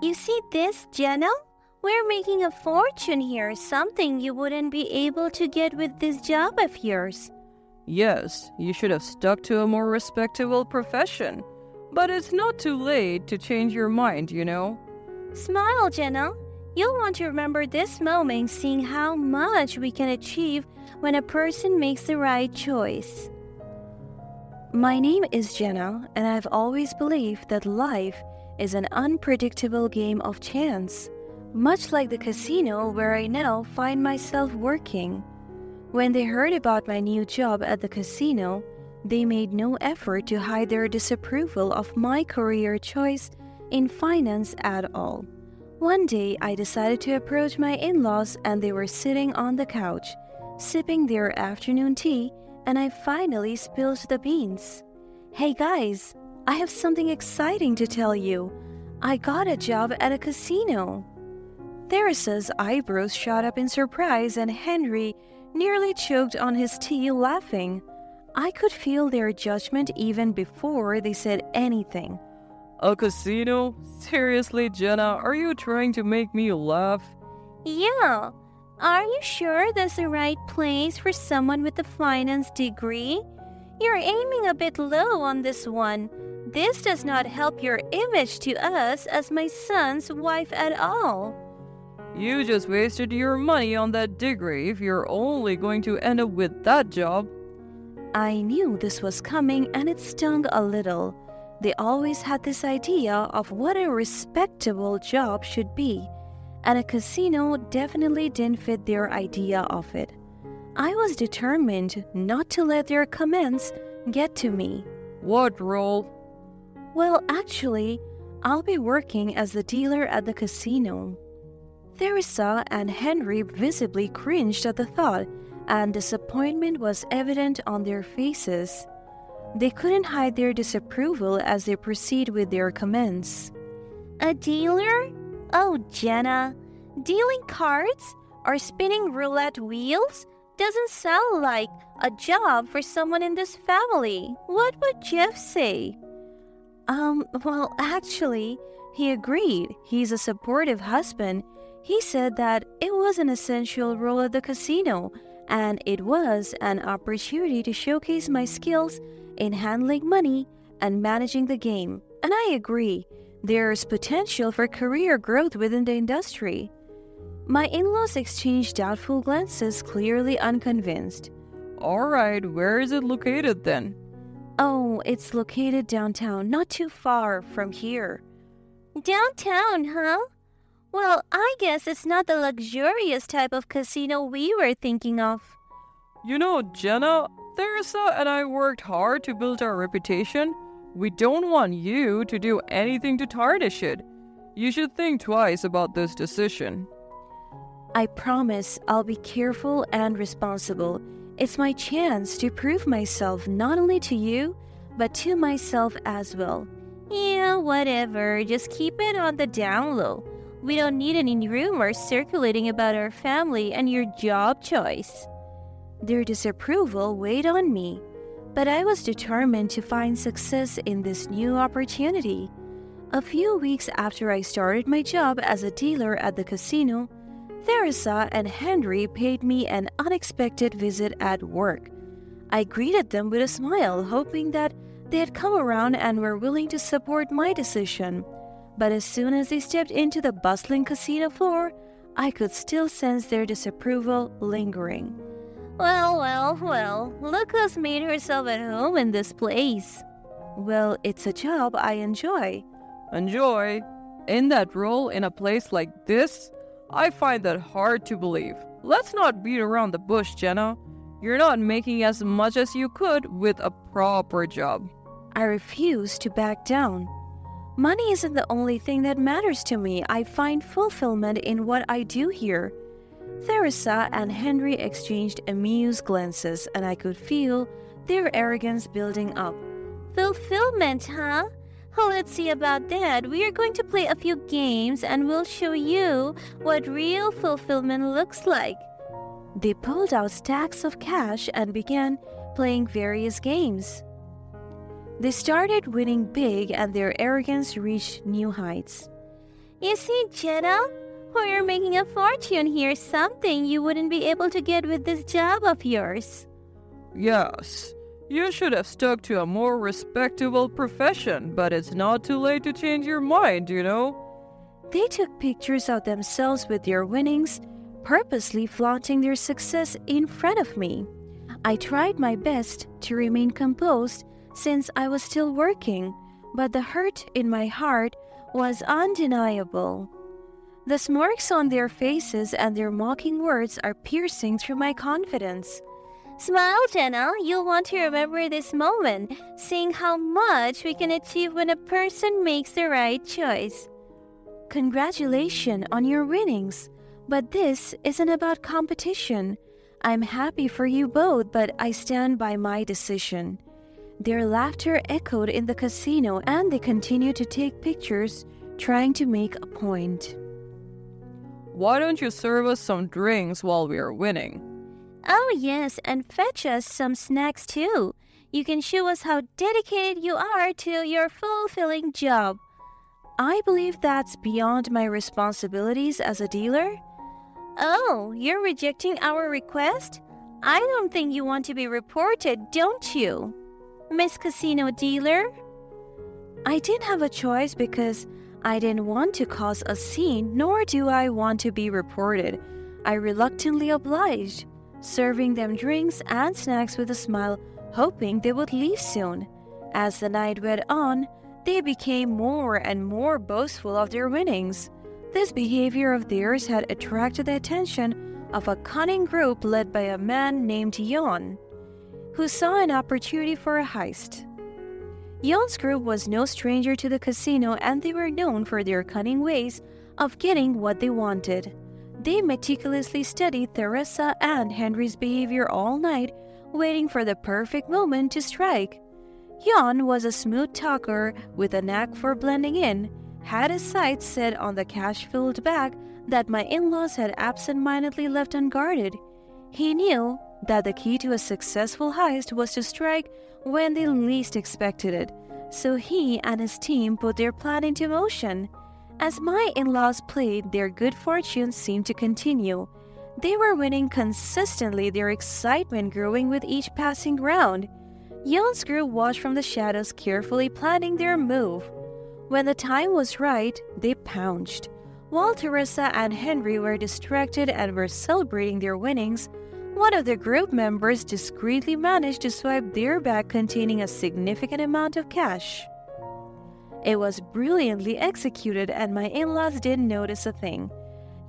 You see this, Jenna? We're making a fortune here, something you wouldn't be able to get with this job of yours. Yes, you should have stuck to a more respectable profession. But it's not too late to change your mind, you know. Smile, Jenna. You'll want to remember this moment, seeing how much we can achieve when a person makes the right choice. My name is Jenna, and I've always believed that life is an unpredictable game of chance, much like the casino where I now find myself working. When they heard about my new job at the casino, they made no effort to hide their disapproval of my career choice in finance at all. One day, I decided to approach my in-laws, and they were sitting on the couch, sipping their afternoon tea, and I finally spilled the beans. Hey guys, I have something exciting to tell you. I got a job at a casino. Theresa's eyebrows shot up in surprise, and Henry nearly choked on his tea laughing. I could feel their judgment even before they said anything. A casino? Seriously, Jenna, are you trying to make me laugh? Yeah. Are you sure that's the right place for someone with a finance degree? You're aiming a bit low on this one. This does not help your image to us as my son's wife at all. You just wasted your money on that degree if you're only going to end up with that job. I knew this was coming, and it stung a little. They always had this idea of what a respectable job should be, and a casino definitely didn't fit their idea of it. I was determined not to let their comments get to me. What role? Well, actually, I'll be working as the dealer at the casino. Theresa and Henry visibly cringed at the thought, and disappointment was evident on their faces. They couldn't hide their disapproval as they proceed with their comments. A dealer? Oh, Jenna, dealing cards or spinning roulette wheels doesn't sound like a job for someone in this family. What would Jeff say? Well, actually, he agreed. He's a supportive husband. He said that it was an essential role at the casino, and it was an opportunity to showcase my skills in handling money and managing the game. And I agree, there's potential for career growth within the industry. My in-laws exchanged doubtful glances, clearly unconvinced. Alright, where is it located then? Oh, it's located downtown, not too far from here. Downtown, huh? Well, I guess it's not the luxurious type of casino we were thinking of. You know, Jenna, Theresa and I worked hard to build our reputation. We don't want you to do anything to tarnish it. You should think twice about this decision. I promise I'll be careful and responsible. It's my chance to prove myself not only to you, but to myself as well. Yeah, whatever. Just keep it on the down low. We don't need any rumors circulating about our family and your job choice. Their disapproval weighed on me, but I was determined to find success in this new opportunity. A few weeks after I started my job as a dealer at the casino, Theresa and Henry paid me an unexpected visit at work. I greeted them with a smile, hoping that they had come around and were willing to support my decision. But as soon as they stepped into the bustling casino floor, I could still sense their disapproval lingering. Well, look who's made herself at home in this place. Well, it's a job I enjoy. Enjoy? In that role in a place like this? I find that hard to believe. Let's not beat around the bush, Jenna. You're not making as much as you could with a proper job. I refuse to back down. Money isn't the only thing that matters to me. I find fulfillment in what I do here. Theresa and Henry exchanged amused glances, and I could feel their arrogance building up. Fulfillment, huh? Oh, let's see about that. We are going to play a few games, and we'll show you what real fulfillment looks like. They pulled out stacks of cash and began playing various games. They started winning big, and their arrogance reached new heights. You see, Jenna, we're making a fortune here, something you wouldn't be able to get with this job of yours. Yes, you should have stuck to a more respectable profession, but it's not too late to change your mind, you know? They took pictures of themselves with their winnings, purposely flaunting their success in front of me. I tried my best to remain composed since I was still working, but the hurt in my heart was undeniable. The smirks on their faces and their mocking words are piercing through my confidence. Smile, Jenna. You'll want to remember this moment, seeing how much we can achieve when a person makes the right choice. Congratulations on your winnings, but this isn't about competition. I'm happy for you both, but I stand by my decision. Their laughter echoed in the casino and they continued to take pictures, trying to make a point. Why don't you serve us some drinks while we are winning? Oh yes, and fetch us some snacks too. You can show us how dedicated you are to your fulfilling job. I believe that's beyond my responsibilities as a dealer. Oh, you're rejecting our request? I don't think you want to be reported, don't you, Miss Casino Dealer? I didn't have a choice because I didn't want to cause a scene, nor do I want to be reported. I reluctantly obliged, serving them drinks and snacks with a smile, hoping they would leave soon. As the night went on, they became more and more boastful of their winnings. This behavior of theirs had attracted the attention of a cunning group led by a man named Yon, who saw an opportunity for a heist. Yon's group was no stranger to the casino and they were known for their cunning ways of getting what they wanted. They meticulously studied Theresa and Henry's behavior all night, waiting for the perfect moment to strike. Yon was a smooth talker with a knack for blending in, had his sights set on the cash-filled bag that my in-laws had absent-mindedly left unguarded. He knew that the key to a successful heist was to strike when they least expected it, so he and his team put their plan into motion. As my in-laws played, their good fortune seemed to continue. They were winning consistently, their excitement growing with each passing round. Yon's group watched from the shadows, carefully planning their move. When the time was right, they pounced. While Teresa and Henry were distracted and were celebrating their winnings, one of the group members discreetly managed to swipe their bag containing a significant amount of cash. It was brilliantly executed and my in-laws didn't notice a thing.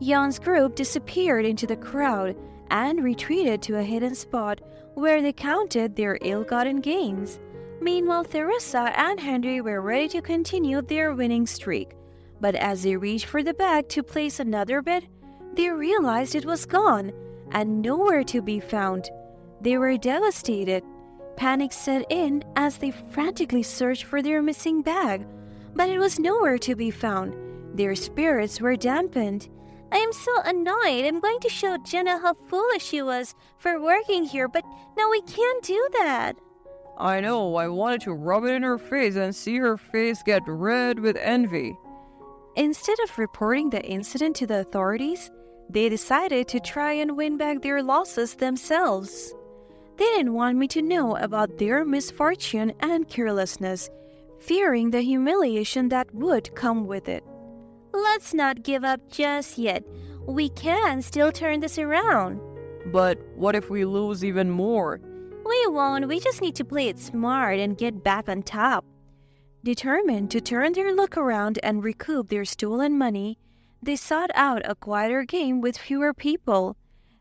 Yon's group disappeared into the crowd and retreated to a hidden spot where they counted their ill-gotten gains. Meanwhile, Theresa and Henry were ready to continue their winning streak. But as they reached for the bag to place another bet, they realized it was gone and nowhere to be found. They were devastated. Panic set in as they frantically searched for their missing bag, but it was nowhere to be found. Their spirits were dampened. I am so annoyed. I'm going to show Jenna how foolish she was for working here, but now we can't do that. I know, I wanted to rub it in her face and see her face get red with envy. Instead of reporting the incident to the authorities, they decided to try and win back their losses themselves. They didn't want me to know about their misfortune and carelessness, fearing the humiliation that would come with it. Let's not give up just yet. We can still turn this around. But what if we lose even more? We won't. We just need to play it smart and get back on top. Determined to turn their luck around and recoup their stolen money, they sought out a quieter game with fewer people.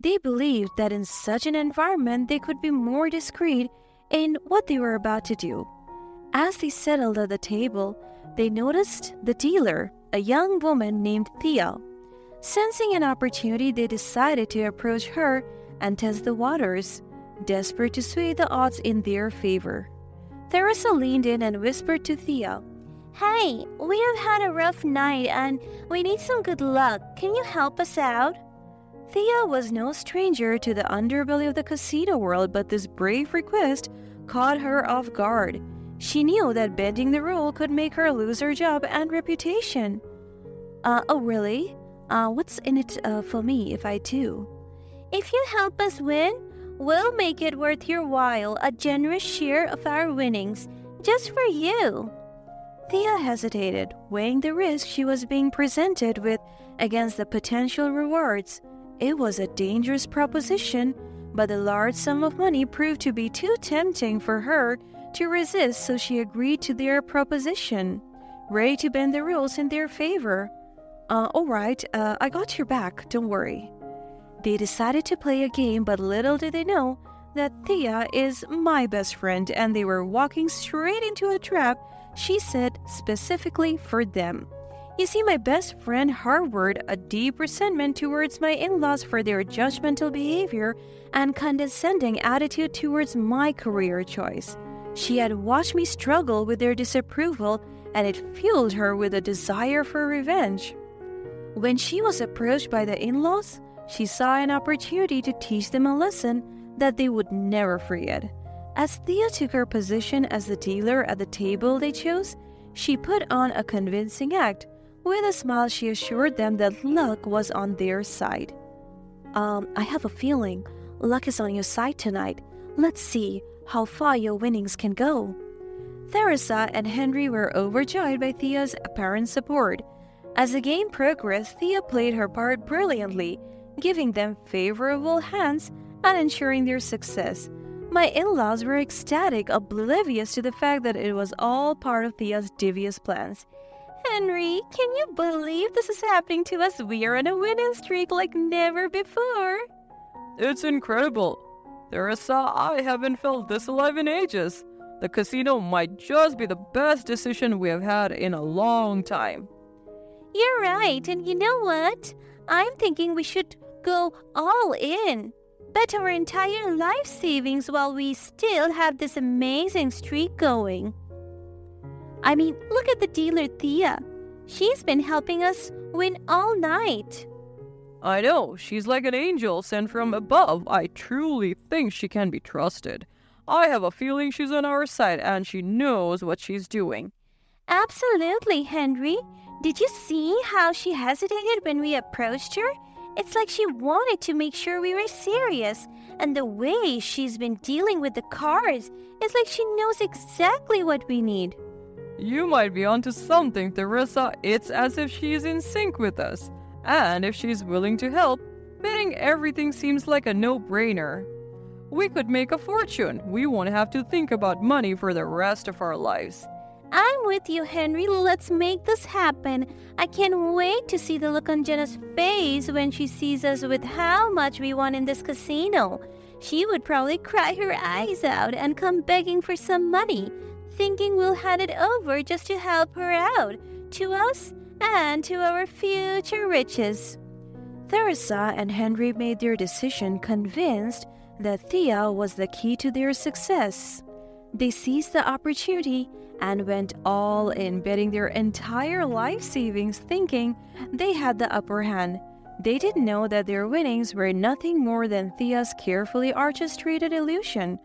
They believed that in such an environment they could be more discreet in what they were about to do. As they settled at the table, they noticed the dealer, a young woman named Thea. Sensing an opportunity, they decided to approach her and test the waters, desperate to sway the odds in their favor. Theresa leaned in and whispered to Thea, "Hey, we have had a rough night and we need some good luck. Can you help us out?" Thea was no stranger to the underbelly of the casino world, but this brave request caught her off guard. She knew that bending the rule could make her lose her job and reputation. Oh, really? What's in it for me if I do? If you help us win, we'll make it worth your while, a generous share of our winnings, just for you. Thea hesitated, weighing the risk she was being presented with against the potential rewards. It was a dangerous proposition, but the large sum of money proved to be too tempting for her to resist, so she agreed to their proposition, ready to bend the rules in their favor. All right, I got your back, don't worry. They decided to play a game, but little did they know that Thea is my best friend, and they were walking straight into a trap she set specifically for them. You see, my best friend harbored a deep resentment towards my in-laws for their judgmental behavior and condescending attitude towards my career choice. She had watched me struggle with their disapproval, and it fueled her with a desire for revenge. When she was approached by the in-laws, she saw an opportunity to teach them a lesson that they would never forget. As Thea took her position as the dealer at the table they chose, she put on a convincing act. With a smile, she assured them that luck was on their side. I have a feeling luck is on your side tonight. Let's see how far your winnings can go. Theresa and Henry were overjoyed by Thea's apparent support. As the game progressed, Thea played her part brilliantly, giving them favorable hands and ensuring their success. My in-laws were ecstatic, oblivious to the fact that it was all part of Thea's devious plans. Henry, can you believe this is happening to us? We are on a winning streak like never before. It's incredible. Theresa, I haven't felt this alive in ages. The casino might just be the best decision we have had in a long time. You're right, and you know what? I'm thinking we should go all in. Bet our entire life savings while we still have this amazing streak going. I mean, look at the dealer Thea. She's been helping us win all night. I know, she's like an angel sent from above. I truly think she can be trusted. I have a feeling she's on our side and she knows what she's doing. Absolutely, Henry. Did you see how she hesitated when we approached her? It's like she wanted to make sure we were serious. And the way she's been dealing with the cards, it's like she knows exactly what we need. You might be onto something, Theresa. It's as if she's in sync with us. And if she's willing to help, betting everything seems like a no-brainer. We could make a fortune. We won't have to think about money for the rest of our lives. I'm with you, Henry. Let's make this happen. I can't wait to see the look on Jenna's face when she sees us with how much we won in this casino. She would probably cry her eyes out and come begging for some money, thinking we'll hand it over just to help her out, to us and to our future riches. Theresa and Henry made their decision convinced that Thea was the key to their success. They seized the opportunity and went all in, betting their entire life savings, thinking they had the upper hand. They didn't know that their winnings were nothing more than Thea's carefully orchestrated illusion.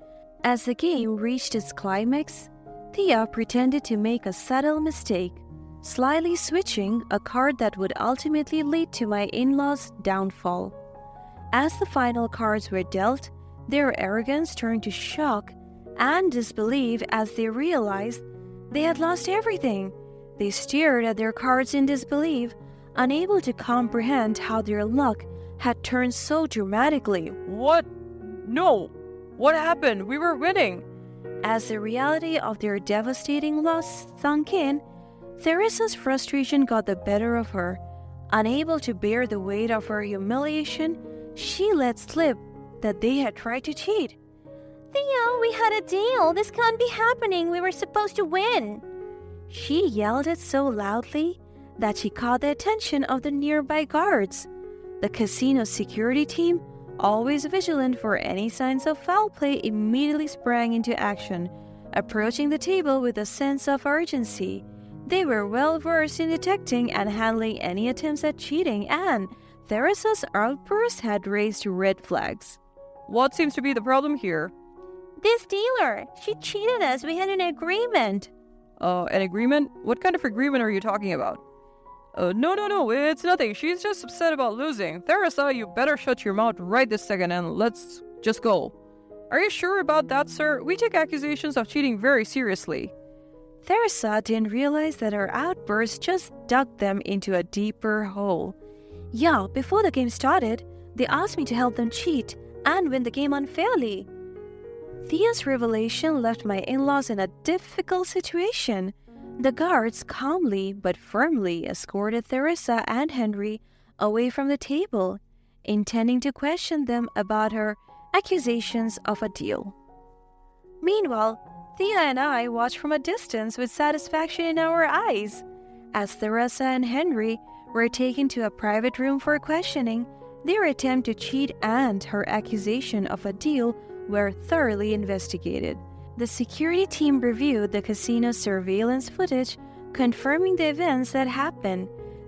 As the game reached its climax, Thea pretended to make a subtle mistake, slyly switching a card that would ultimately lead to my in-laws' downfall. As the final cards were dealt, their arrogance turned to shock and disbelief as they realized they had lost everything. They stared at their cards in disbelief, unable to comprehend how their luck had turned so dramatically. What? No! What happened? We were winning! As the reality of their devastating loss sunk in, Theresa's frustration got the better of her. Unable to bear the weight of her humiliation, she let slip that they had tried to cheat. Theo, we had a deal. This can't be happening. We were supposed to win. She yelled it so loudly that she caught the attention of the nearby guards. The casino security team, always vigilant for any signs of foul play, immediately sprang into action, approaching the table with a sense of urgency. They were well versed in detecting and handling any attempts at cheating, and Theresa's outburst had raised red flags. What seems to be the problem here? This dealer, she cheated us. We had an agreement. An agreement? What kind of agreement are you talking about? No, it's nothing. She's just upset about losing. Theresa, you better shut your mouth right this second and let's just go. Are you sure about that, sir? We take accusations of cheating very seriously. Theresa didn't realize that her outburst just dug them into a deeper hole. Yeah, before the game started, they asked me to help them cheat and win the game unfairly. Thea's revelation left my in-laws in a difficult situation. The guards calmly but firmly escorted Theresa and Henry away from the table, intending to question them about her accusations of a deal. Meanwhile, Thea and I watched from a distance with satisfaction in our eyes. As Theresa and Henry were taken to a private room for questioning, their attempt to cheat and her accusation of a deal were thoroughly investigated. The security team reviewed the casino surveillance footage, confirming the events that happened.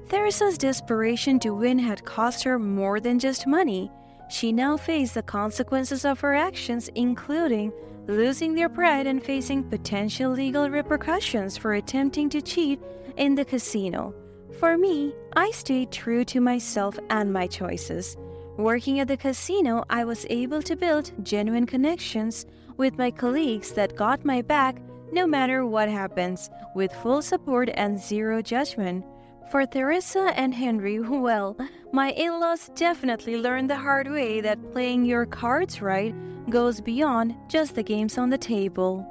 Theresa's desperation to win had cost her more than just money. She now faced the consequences of her actions, including losing their pride and facing potential legal repercussions for attempting to cheat in the casino. For me, I stayed true to myself and my choices. Working at the casino, I was able to build genuine connections with my colleagues that got my back no matter what happens, with full support and zero judgment. For Theresa and Henry, well, my in-laws definitely learned the hard way that playing your cards right goes beyond just the games on the table.